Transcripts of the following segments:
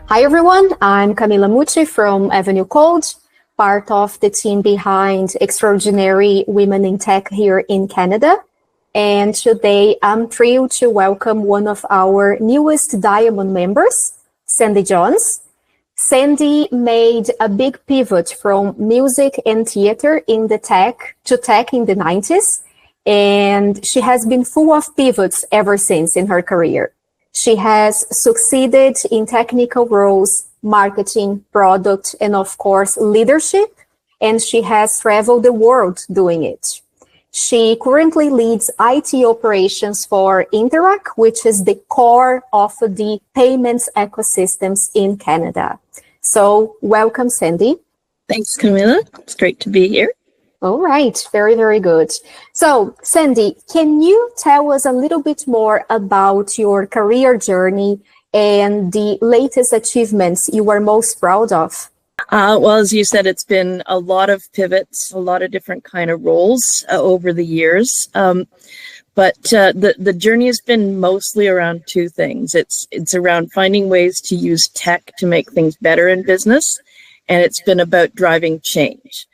Hi everyone, I'm Camila Mucci from Avenue Code, part of the team behind Extraordinary Women in Tech here in Canada. And today I'm thrilled to welcome one of our newest Diamond members, Sandi Jones. Sandi made a big pivot from music and theater in the tech to tech in the 90s, and she has been full of pivots ever since in her career. She has succeeded in technical roles, marketing, product, and of course, leadership, and she has traveled the world doing it. She currently leads IT operations for Interac, which is the core of the payments ecosystems in Canada. So welcome, Sandi. Thanks, Camila. It's great to be here. All right, very, very good. So, Sandi, can you tell us a little bit more about your career journey and the latest achievements you are most proud of? Well, as you said, it's been a lot of pivots, a lot of different kind of roles over the years. But the journey has been mostly around two things. It's around finding ways to use tech to make things better in business, and it's been about driving change.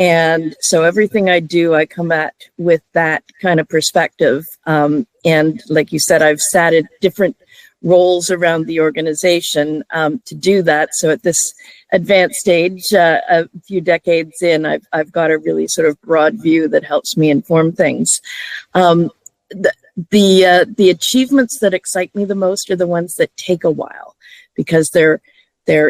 And so everything I do, I come at with that kind of perspective. And like you said, I've sat at different roles around the organization to do that. So at this advanced stage, a few decades in, I've got a really sort of broad view that helps me inform things. The achievements that excite me the most are the ones that take a while, because they're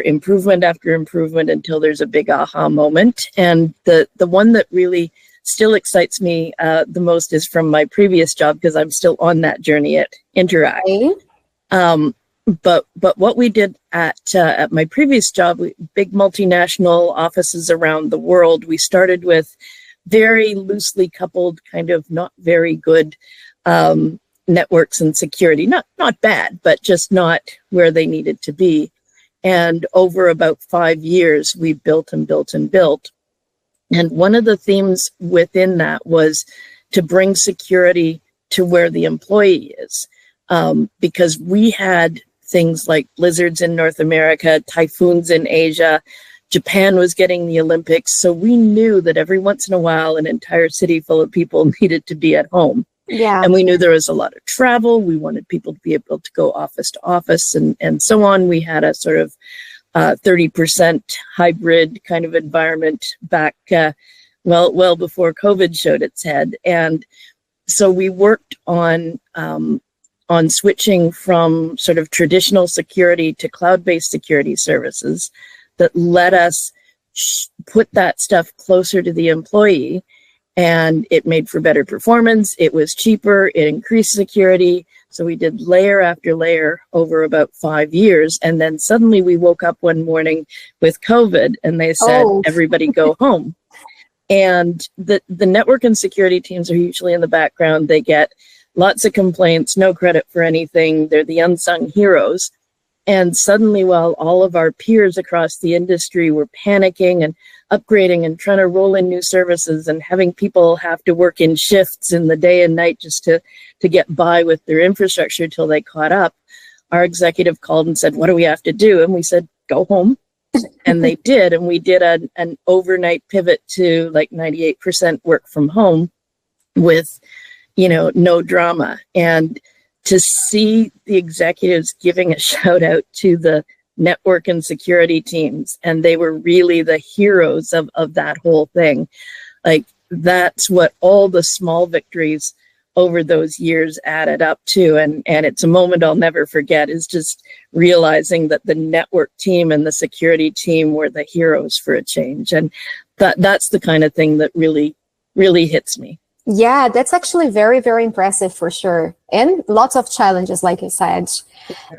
improvement after improvement until there's a big aha moment. And the one that really still excites me the most is from my previous job, because I'm still on that journey at Interac. Okay. But what we did at my previous job, big multinational offices around the world, we started with very loosely coupled, kind of not very good networks and security. Not bad, but just not where they needed to be. And over about 5 years, we built and built and built. And one of the themes within that was to bring security to where the employee is. Because we had things like blizzards in North America, typhoons in Asia, Japan was getting the Olympics. So we knew that every once in a while, an entire city full of people needed to be at home. Yeah. And we knew there was a lot of travel. We wanted people to be able to go office to office and so on. We had a sort of 30% hybrid kind of environment back, well before COVID showed its head. And so we worked on switching from sort of traditional security to cloud-based security services that let us put that stuff closer to the employee. And it made for better performance. It was cheaper. It increased security. So we did layer after layer over about 5 years. And then suddenly we woke up one morning with COVID and they said, everybody go home. And the network and security teams are usually in the background. They get lots of complaints, no credit for anything. They're the unsung heroes. And suddenly, while all of our peers across the industry were panicking and upgrading and trying to roll in new services and having people have to work in shifts in the day and night just to get by with their infrastructure till they caught up, our executive called and said, what do we have to do? And we said, go home. And they did. And we did an overnight pivot to like 98% work from home with, no drama. And to see the executives giving a shout out to the network and security teams, and they were really the heroes of that whole thing. Like, that's what all the small victories over those years added up to. And it's a moment I'll never forget, is just realizing that the network team and the security team were the heroes for a change. And that's the kind of thing that really, really hits me. Yeah, that's actually very, very impressive for sure. And lots of challenges, like you said.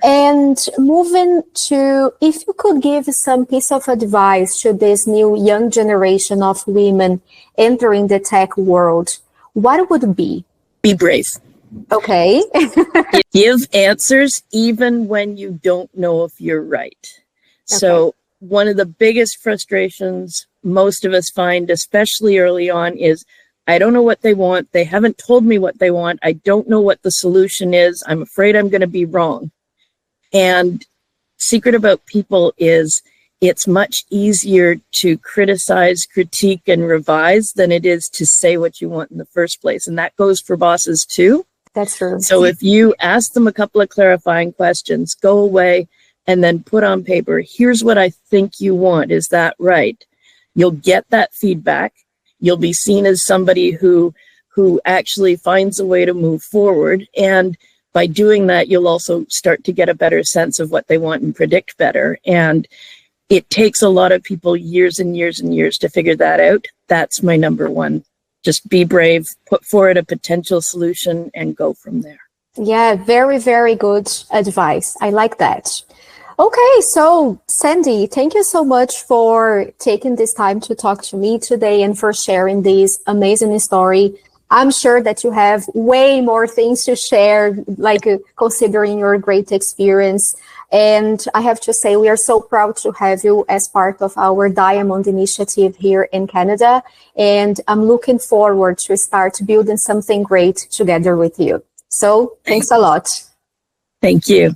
And moving to, if you could give some piece of advice to this new young generation of women entering the tech world, what would it be? Be brave. Okay. Give answers even when you don't know if you're right. Okay. So one of the biggest frustrations most of us find, especially early on, is I don't know what they want. They haven't told me what they want. I don't know what the solution is. I'm afraid I'm going to be wrong. And secret about people is it's much easier to criticize, critique, and revise than it is to say what you want in the first place. And that goes for bosses too. That's true. So if you ask them a couple of clarifying questions, go away and then put on paper, here's what I think you want. Is that right? You'll get that feedback. You'll be seen as somebody who actually finds a way to move forward. And by doing that, you'll also start to get a better sense of what they want and predict better. And it takes a lot of people years and years and years to figure that out. That's my number one. Just be brave, put forward a potential solution, and go from there. Yeah, very, very good advice. I like that. Okay, so Sandi, thank you so much for taking this time to talk to me today and for sharing this amazing story. I'm sure that you have way more things to share, like considering your great experience. And I have to say, we are so proud to have you as part of our Diamond Initiative here in Canada. And I'm looking forward to start building something great together with you. So thanks a lot. Thank you.